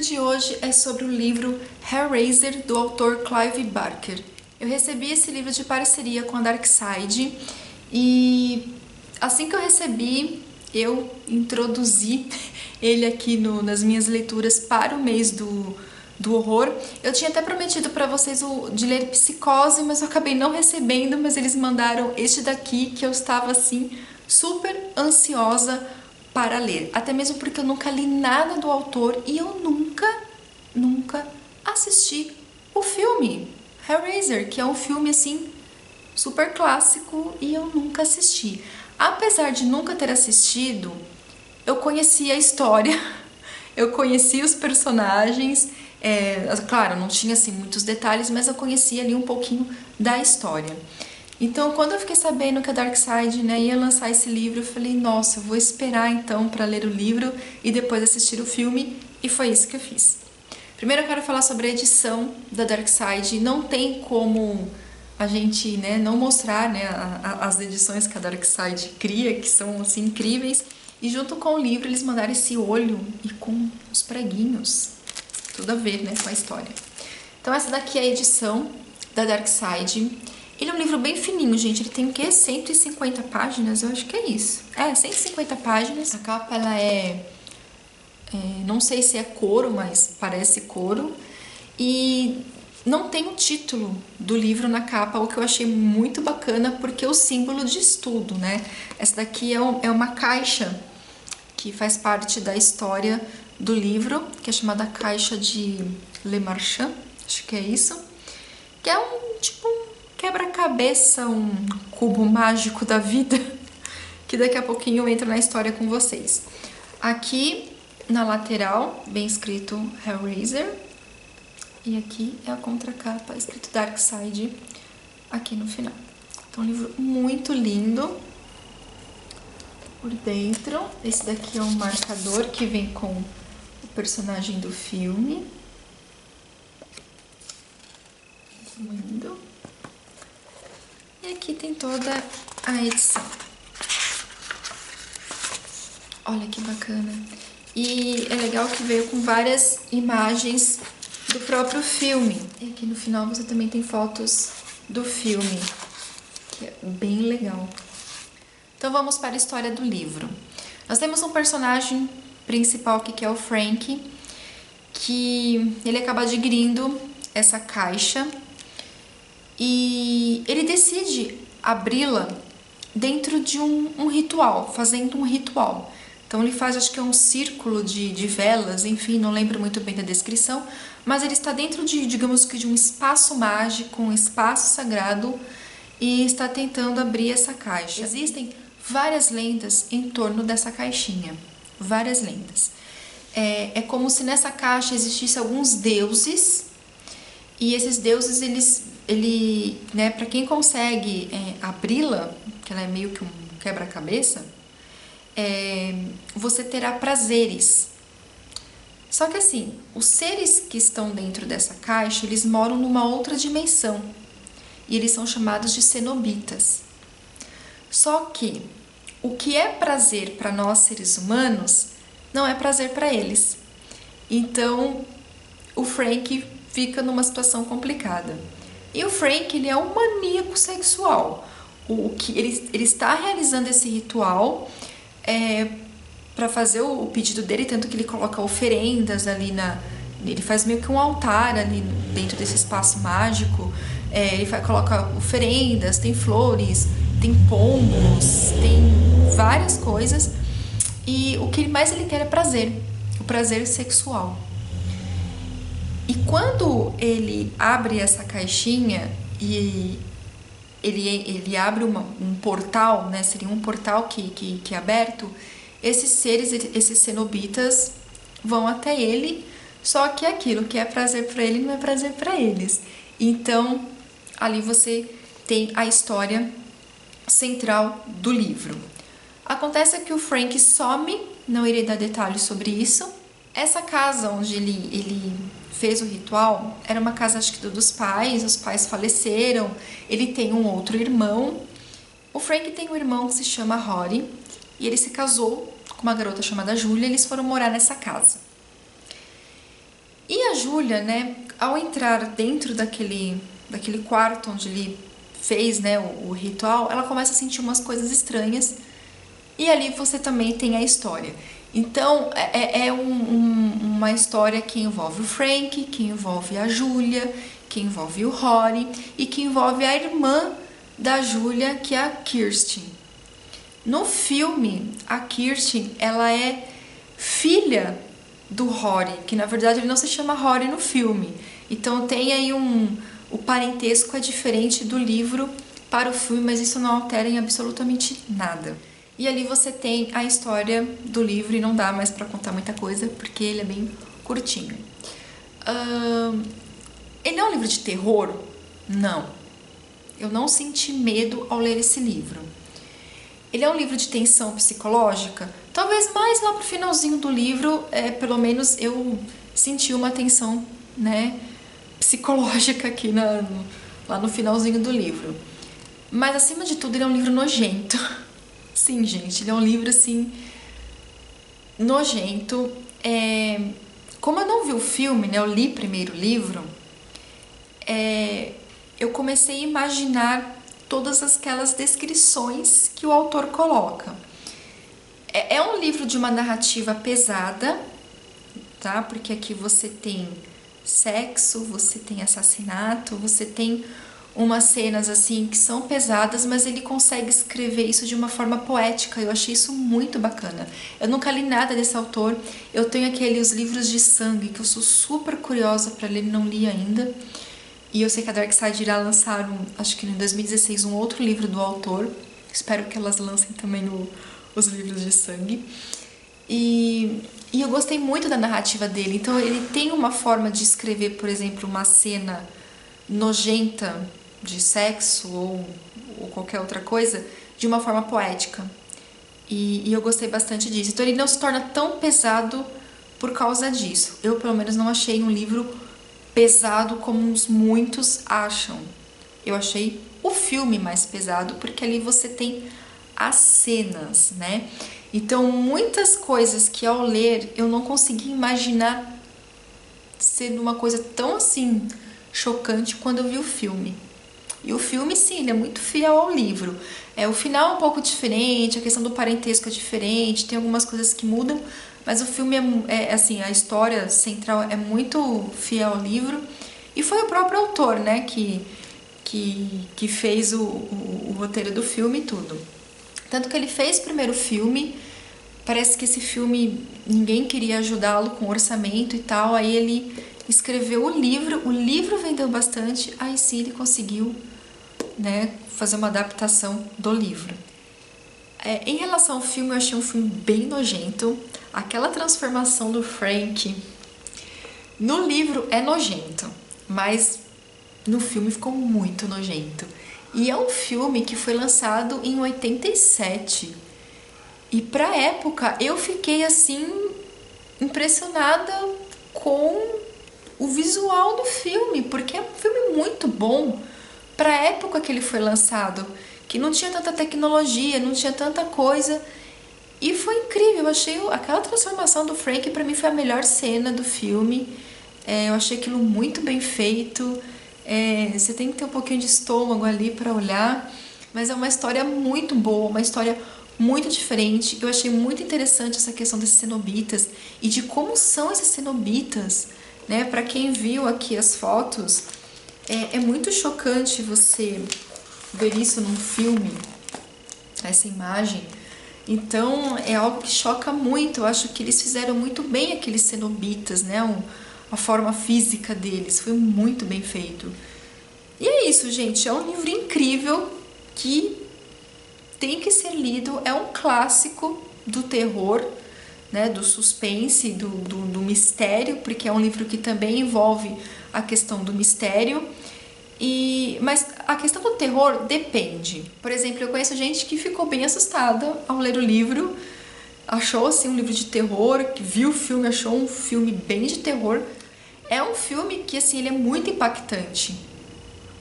de hoje é sobre o livro Hellraiser, do autor Clive Barker. Eu recebi esse livro de parceria com a Darkside e assim que eu recebi, eu introduzi ele aqui nas minhas leituras para o mês do horror. Eu tinha até prometido para vocês de ler Psicose, mas eu acabei não recebendo, mas eles mandaram este daqui que eu estava assim super ansiosa para ler, até mesmo porque eu nunca li nada do autor e eu nunca assisti o filme Hellraiser, que é um filme assim super clássico e eu nunca assisti. Apesar de nunca ter assistido, eu conhecia a história, eu conhecia os personagens, claro, não tinha assim muitos detalhes, mas eu conhecia ali um pouquinho da história. Então, quando eu fiquei sabendo que a Darkside, ia lançar esse livro, eu falei, nossa, eu vou esperar então para ler o livro e depois assistir o filme, e foi isso que eu fiz. Primeiro eu quero falar sobre a edição da Darkside. Não tem como a gente não mostrar as edições que a Darkside cria, que são assim incríveis. E junto com o livro eles mandaram esse olho e com os preguinhos. Tudo a ver com a história. Então essa daqui é a edição da Darkside. Ele é um livro bem fininho, gente. Ele tem o quê? 150 páginas? Eu acho que é isso. 150 páginas. A capa, ela não sei se é couro, mas parece couro. E não tem o título do livro na capa, o que eu achei muito bacana, porque é o símbolo de estudo, Essa daqui é uma caixa que faz parte da história do livro, que é chamada Caixa de Le Marchand, acho que é isso. Que é tipo um quebra-cabeça, um cubo mágico da vida, que daqui a pouquinho eu entro na história com vocês. Aqui na lateral, bem escrito Hellraiser, e aqui é a contracapa, escrito Darkside, aqui no final. Então, um livro muito lindo por dentro. Esse daqui é um marcador que vem com o personagem do filme. Lindo. E aqui tem toda a edição. Olha que bacana. E é legal que veio com várias imagens do próprio filme. E aqui no final você também tem fotos do filme, que é bem legal. Então vamos para a história do livro. Nós temos um personagem principal aqui que é o Frank, que ele acaba adquirindo essa caixa e ele decide abri-la dentro de um ritual, fazendo um ritual. Então ele faz, acho que é um círculo de velas, enfim, não lembro muito bem da descrição, mas ele está dentro digamos que de um espaço mágico, um espaço sagrado, e está tentando abrir essa caixa. Existem várias lendas em torno dessa caixinha, várias lendas. É como se nessa caixa existissem alguns deuses, e esses deuses, para quem consegue abri-la, que ela é meio que um quebra-cabeça, você terá prazeres. Só que assim, os seres que estão dentro dessa caixa, eles moram numa outra dimensão. E eles são chamados de cenobitas. Só que o que é prazer para nós seres humanos, não é prazer para eles. Então, o Frank fica numa situação complicada. E o Frank, ele é um maníaco sexual. Ele está realizando esse ritual para fazer o pedido dele, tanto que ele coloca oferendas ali ele faz meio que um altar ali dentro desse espaço mágico. Ele coloca oferendas, tem flores, tem pombos, tem várias coisas. E o que mais ele quer é prazer, o prazer sexual. E quando ele abre essa caixinha e ele abre um portal, seria um portal que é aberto, esses seres, esses cenobitas vão até ele, só que aquilo que é prazer para ele não é prazer para eles. Então, ali você tem a história central do livro. Acontece que o Frank some, não irei dar detalhes sobre isso. Essa casa onde ele fez o ritual era uma casa, acho que dos pais, os pais faleceram, ele tem um outro irmão. O Frank tem um irmão que se chama Rory e ele se casou com uma garota chamada Julia, eles foram morar nessa casa. a Júlia, né, ao entrar dentro daquele quarto onde ele fez, né, o ritual, ela começa a sentir umas coisas estranhas e ali você também tem a história. Então uma história que envolve o Frank, que envolve a Júlia, que envolve o Rory e que envolve a irmã da Júlia, que é a Kirsten. No filme, a Kirsten, ela é filha do Rory, que na verdade ele não se chama Rory no filme. Então tem aí o parentesco é diferente do livro para o filme, mas isso não altera em absolutamente nada. E ali você tem a história do livro e não dá mais pra contar muita coisa, porque ele é bem curtinho. Ele é um livro de terror? Não. Eu não senti medo ao ler esse livro. Ele é um livro de tensão psicológica? Talvez mais lá pro finalzinho do livro, pelo menos eu senti uma tensão, né, psicológica aqui lá no finalzinho do livro. Mas acima de tudo ele é um livro nojento. Sim, gente, ele é um livro assim nojento. Como eu não vi o filme, né, eu li primeiro o livro, eu comecei a imaginar todas aquelas descrições que o autor coloca. É um livro de uma narrativa pesada, tá? Porque aqui você tem sexo, você tem assassinato, você tem umas cenas assim que são pesadas, mas ele consegue escrever isso de uma forma poética. Eu achei isso muito bacana. Eu nunca li nada desse autor. Eu tenho os livros de sangue que eu sou super curiosa para ler, não li ainda. E eu sei que a Darkside irá lançar, acho que em 2016, um outro livro do autor. Espero que elas lancem também os livros de sangue. E eu gostei muito da narrativa dele. Então ele tem uma forma de escrever, por exemplo, uma cena nojenta de sexo ou qualquer outra coisa de uma forma poética. E eu gostei bastante disso. Então ele não se torna tão pesado por causa disso. Eu, pelo menos, não achei um livro pesado como muitos acham. Eu achei o filme mais pesado, porque ali você tem as cenas, né? Então, muitas coisas que ao ler eu não consegui imaginar sendo uma coisa tão assim chocante quando eu vi o filme. E o filme, sim, ele é muito fiel ao livro. O final é um pouco diferente, a questão do parentesco é diferente, tem algumas coisas que mudam, mas o filme assim, a história central é muito fiel ao livro. E foi o próprio autor, né, que fez o roteiro do filme e tudo. Tanto que ele fez primeiro o filme, parece que esse filme ninguém queria ajudá-lo com orçamento e tal, aí ele escreveu o livro vendeu bastante, aí sim ele conseguiu, né, fazer uma adaptação do livro. Em relação ao filme, eu achei um filme bem nojento. Aquela transformação do Frank no livro é nojento, mas no filme ficou muito nojento. E é um filme que foi lançado em 87. E pra época eu fiquei assim impressionada com o visual do filme, porque é um filme muito bom pra época que ele foi lançado, que não tinha tanta tecnologia, não tinha tanta coisa. E foi incrível, eu achei aquela transformação do Frank, pra mim foi a melhor cena do filme. Eu achei aquilo muito bem feito. Você tem que ter um pouquinho de estômago ali pra olhar, mas é uma história muito boa, uma história muito diferente. Eu achei muito interessante essa questão desses cenobitas e de como são esses cenobitas, né? Pra quem viu aqui as fotos, é muito chocante você ver isso num filme, essa imagem. Então é algo que choca muito. Eu acho que eles fizeram muito bem aqueles cenobitas, né? A forma física deles foi muito bem feito. E é isso, gente. É um livro incrível que tem que ser lido. É um clássico do terror, né? Do suspense, do mistério, porque é um livro que também envolve a questão do mistério. Mas a questão do terror depende. Por exemplo, eu conheço gente que ficou bem assustada ao ler o livro, achou assim um livro de terror, que viu o filme, achou um filme bem de terror. É um filme que assim, ele é muito impactante,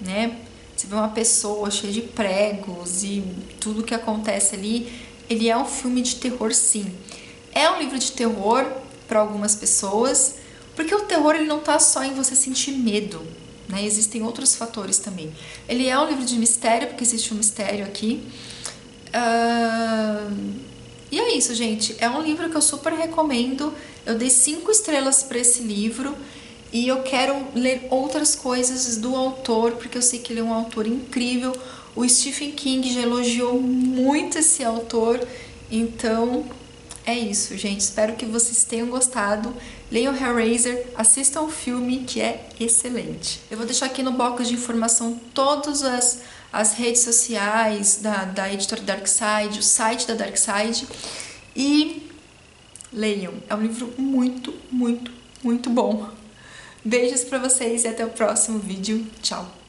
né? Você vê uma pessoa cheia de pregos e tudo que acontece ali. Ele é um filme de terror, sim. É um livro de terror para algumas pessoas. Porque o terror ele não tá só em você sentir medo, né? Existem outros fatores também. Ele é um livro de mistério, porque existe um mistério aqui. E é isso, gente. É um livro que eu super recomendo. Eu dei 5 estrelas para esse livro. E eu quero ler outras coisas do autor, porque eu sei que ele é um autor incrível. O Stephen King já elogiou muito esse autor. Então, é isso, gente. Espero que vocês tenham gostado. Leiam Hellraiser, assistam o filme, que é excelente. Eu vou deixar aqui no box de informação todas as redes sociais da editora Darkside, o site da Darkside. E leiam. É um livro muito, muito, muito bom. Beijos pra vocês e até o próximo vídeo. Tchau!